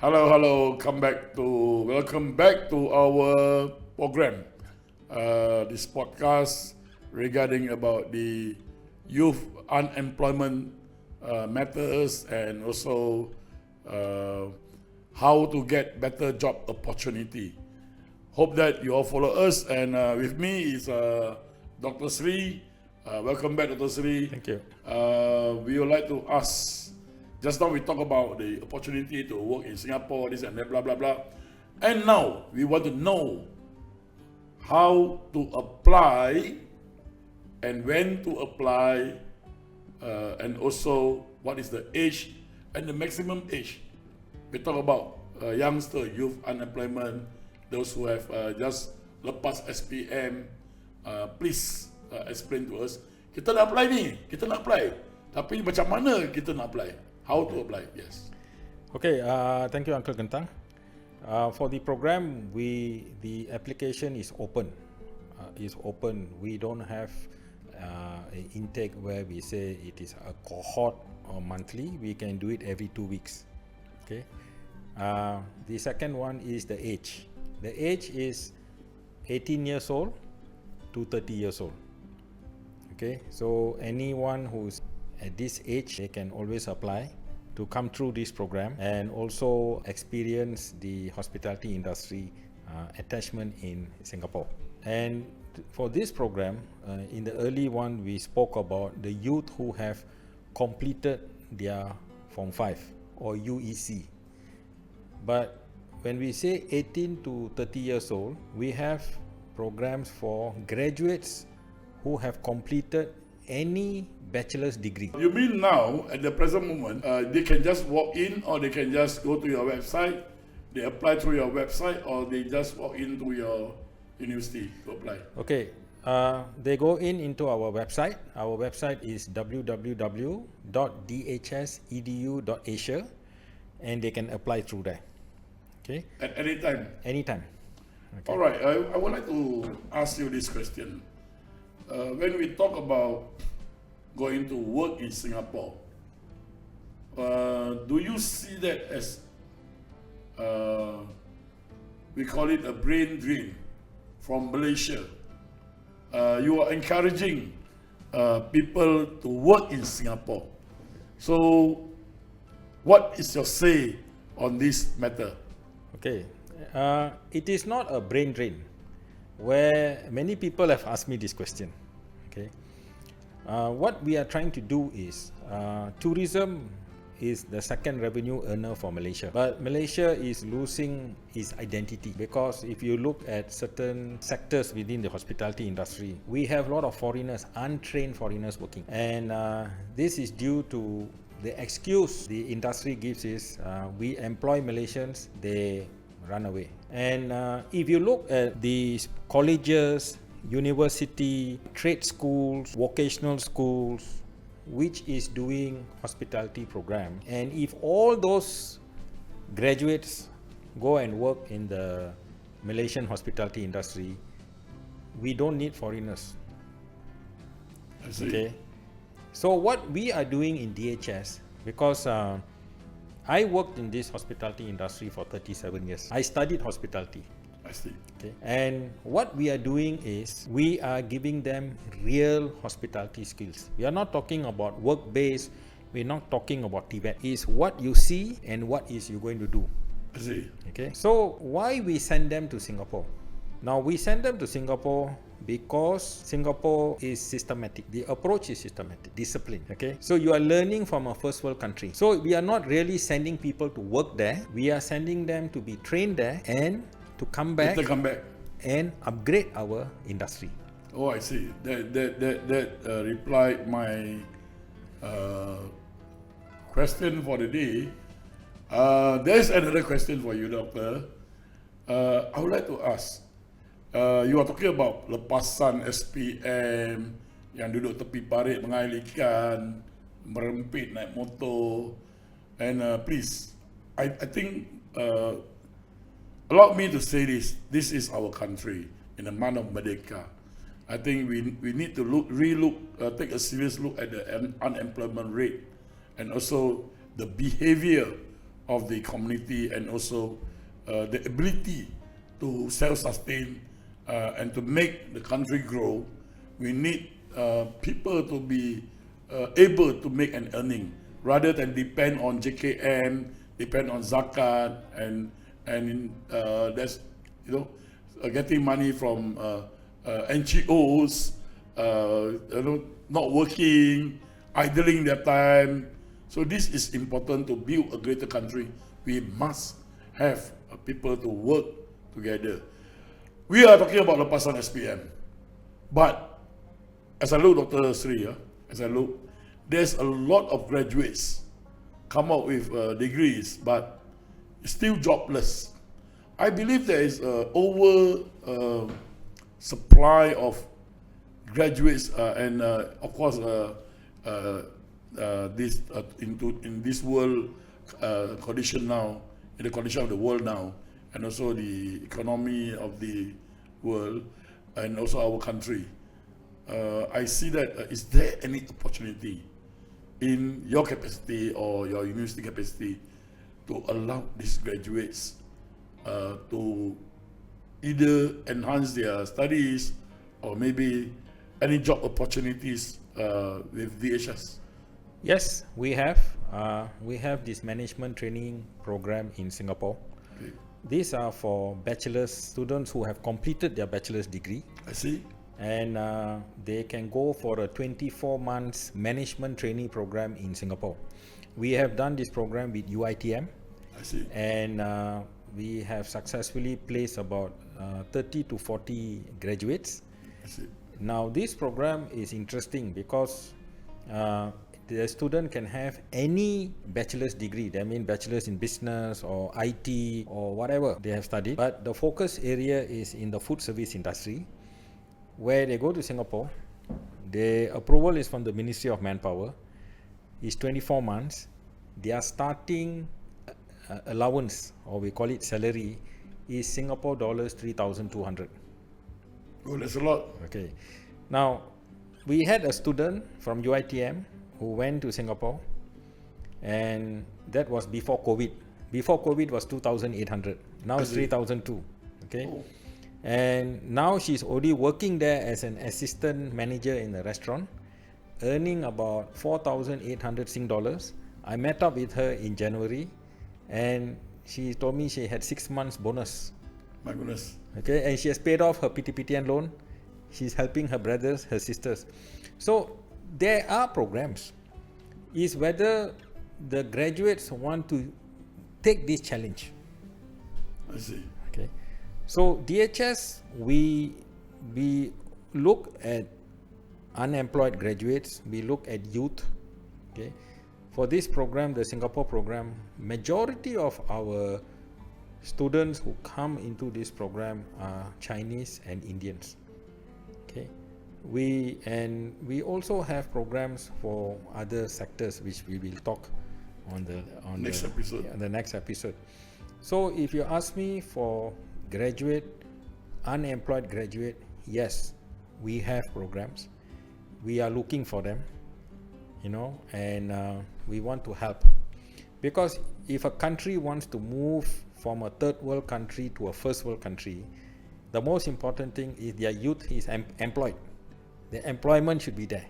Hello, welcome back to our program. This podcast regarding about the youth unemployment matters and also how to get better job opportunity. Hope that you all follow us, and with me is Dr. Sri. Welcome back, Dr. Sri. Thank you. We would like to ask. Just now we talk about the opportunity to work in Singapore, this and that, blah, blah, blah. And now we want to know how to apply and when to apply, and also what is the age and the maximum age. We talk about youngster, youth unemployment, those who have just lepas SPM. Please explain to us. Kita nak apply ni, kita nak apply. Tapi macam mana kita nak apply? How to apply? Yes. Okay, thank you, Uncle Kentang. For the program, the application is open. We don't have an intake where we say it is a cohort or monthly. We can do it every 2 weeks. Okay. The second one is the age. The age is 18 years old to 30 years old. Okay, so anyone who's at this age, they can always apply to come through this program and also experience the hospitality industry attachment in Singapore. And for this program, in the early one, we spoke about the youth who have completed their Form 5 or UEC. But when we say 18 to 30 years old, we have programs for graduates who have completed any bachelor's degree. You mean now, at the present moment, they can just walk in, or they can just go to your website, they apply through your website, or they just walk into your university to apply? Okay, they go into our website. Our website is www.dhsedu.asia, and they can apply through there. Okay. At any time? Anytime. Okay. All right, I would like to ask you this question. When we talk about going to work in Singapore, do you see that as, we call it a brain drain from Malaysia? You are encouraging people to work in Singapore. So, what is your say on this matter? Okay, it is not a brain drain, where many people have asked me this question. Okay, what we are trying to do is, tourism is the second revenue earner for Malaysia, but Malaysia is losing its identity, because if you look at certain sectors within the hospitality industry, we have a lot of foreigners, untrained foreigners working, and this is due to the excuse the industry gives is we employ Malaysians, they run away. And if you look at these colleges, university, trade schools, vocational schools, which is doing hospitality program, and if all those graduates go and work in the Malaysian hospitality industry, we don't need foreigners. I see. Okay, so what we are doing in DHS, because I worked in this hospitality industry for 37 years. I studied hospitality. I see. Okay. And what we are doing is we are giving them real hospitality skills. We are not talking about work-based. We're not talking about Tibet. It's what you see and what is you going to do. I see. Okay. So why we send them to Singapore? Now we send them to Singapore because Singapore is systematic. The approach is systematic, discipline. Okay. So you are learning from a first world country. So we are not really sending people to work there. We are sending them to be trained there and to come back and upgrade our industry. Oh, I see. That replied my question for the day. There's another question for you, Doctor. I would like to ask. You are talking about lepasan SPM yang duduk tepi parit mengail ikan, merempit naik motor, and please, I think allow me to say this. This is our country in the month of Merdeka. I think we need to take a serious look at the unemployment rate, and also the behavior of the community, and also the ability to self-sustain and to make the country grow. We need people to be able to make an earning rather than depend on JKM, depend on zakat, and that's getting money from NGOs, not working, idling their time. So this is important to build a greater country. We must have people to work together. We are talking about lepasan SPM, but as I look, Dr. Sri, as I look, there's a lot of graduates come out with degrees, but still jobless. I believe there is over supply of graduates, and of course, in this world condition now, in the condition of the world now, and also the economy of the world, and also our country. I see that, is there any opportunity in your capacity or your university capacity to allow these graduates to either enhance their studies or maybe any job opportunities with DHS? Yes, we have. We have this management training program in Singapore. Okay. These are for bachelor's students who have completed their bachelor's degree. I see. And they can go for a 24 months management training program in Singapore. We have done this program with UiTM. I see. And we have successfully placed about 30 to 40 graduates. I see. Now this program is interesting because the student can have any bachelor's degree. That means bachelor's in business or IT or whatever they have studied. But the focus area is in the food service industry, where they go to Singapore. The approval is from the Ministry of Manpower. It's 24 months. Their starting allowance, or we call it salary, is Singapore dollars 3,200. Oh, that's a lot. Okay. Now, we had a student from UiTM who went to Singapore, and that was before COVID. Before COVID was 2,800. Now it's 3,002. Okay. Oh. And now she's already working there as an assistant manager in a restaurant, earning about 4,800 Sing dollars. I met up with her in January, and she told me she had 6 months bonus. My goodness. Okay, and she has paid off her PTPTN loan. She's helping her brothers, her sisters. So there are programs. Is whether the graduates want to take this challenge. I see. Okay. So DHS, we look at unemployed graduates, we look at youth. Okay. For this program, the Singapore program, majority of our students who come into this program are Chinese and Indians. Okay. We also have programs for other sectors, which we will talk on the next episode. So if you ask me for unemployed graduate, yes, we have programs. We are looking for them, and we want to help. Because if a country wants to move from a third world country to a first world country, the most important thing is their youth is employed. The employment should be there.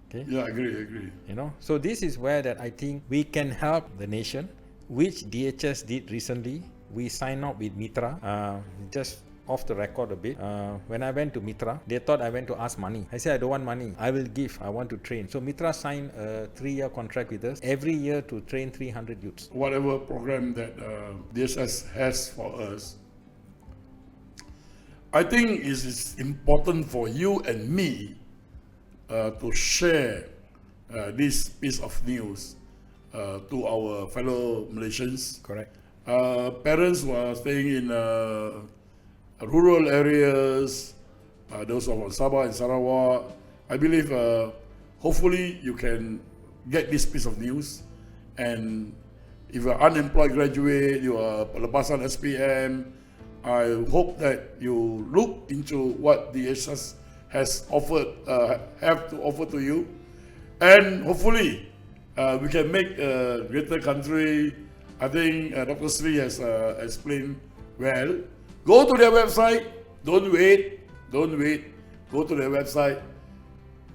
Okay? Yeah, I agree. So this is where that I think we can help the nation, which DHS did recently. We signed up with Mitra, just off the record a bit. When I went to Mitra, they thought I went to ask money. I said, I don't want money. I will give. I want to train. So Mitra signed a 3-year contract with us every year to train 300 youths. Whatever program that DHS has for us, I think it is important for you and me to share this piece of news to our fellow Malaysians. Correct. Parents who are staying in rural areas, those of Sabah and Sarawak, I believe hopefully you can get this piece of news. And if you're unemployed graduate, you are lepasan SPM, I hope that you look into what the DHS has offered, have to offer to you, and hopefully we can make a greater country, I think Dr. Sri has explained well. Go to their website. Don't wait. Go to their website.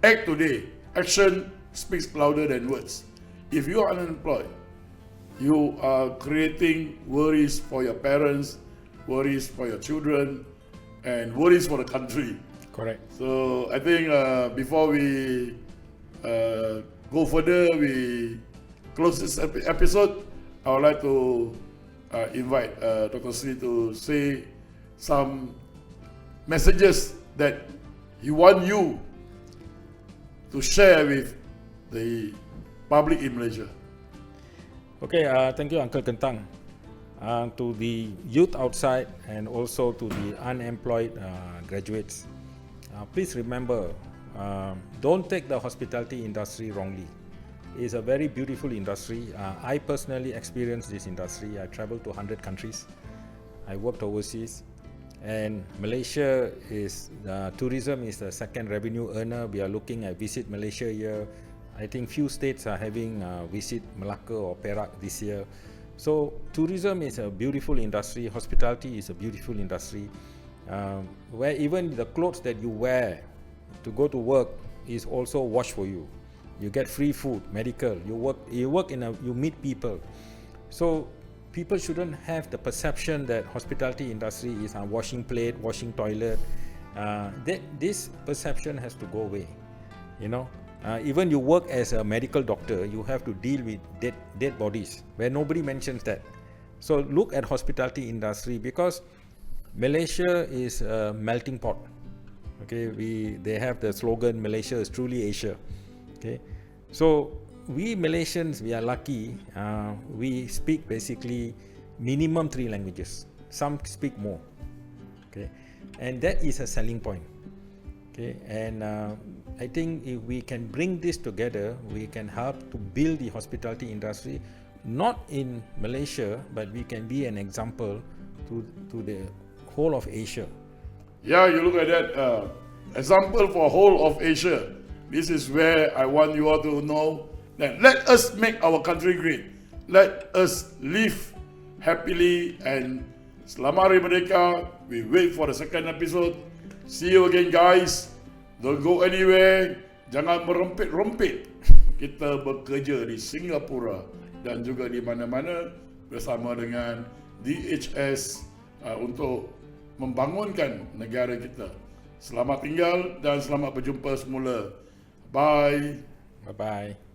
Act today. Action speaks louder than words. If you are unemployed, you are creating worries for your parents, worries for your children, and worries for the country. Correct. So I think before we go further, we close this episode. I would like to invite Dr. Sri to say some messages that he wants you to share with the public in Malaysia. Okay, thank you, Uncle Kentang. To the youth outside and also to the unemployed graduates, please remember, don't take the hospitality industry wrongly. It's a very beautiful industry. I personally experienced this industry. I traveled to 100 countries. I worked overseas. And Malaysia is, tourism is the second revenue earner. We are looking at Visit Malaysia here. I think few states are having Visit Malacca or Perak this year. So tourism is a beautiful industry. Hospitality is a beautiful industry. Where even the clothes that you wear to go to work is also washed for you. You get free food, medical. You work you meet people. So people shouldn't have the perception that hospitality industry is washing plate, washing toilet. This perception has to go away. You know, even you work as a medical doctor, you have to deal with dead bodies, where nobody mentions that. So look at hospitality industry, because Malaysia is a melting pot. Okay, they have the slogan, Malaysia is truly Asia. Okay, so we Malaysians, we are lucky. We speak basically minimum 3 languages. Some speak more. Okay, and that is a selling point. Okay, and I think if we can bring this together, we can help to build the hospitality industry, not in Malaysia, but we can be an example to the whole of Asia. Yeah, you look at that example for whole of Asia. This is where I want you all to know that let us make our country great. Let us live happily, and Selamat Hari Merdeka. We wait for the second episode. See you again, guys. Don't go anywhere. Jangan merempit-rempit. Kita bekerja di Singapura dan juga di mana-mana bersama dengan DHS untuk membangunkan negara kita. Selamat tinggal dan selamat berjumpa semula. Bye. Bye-bye.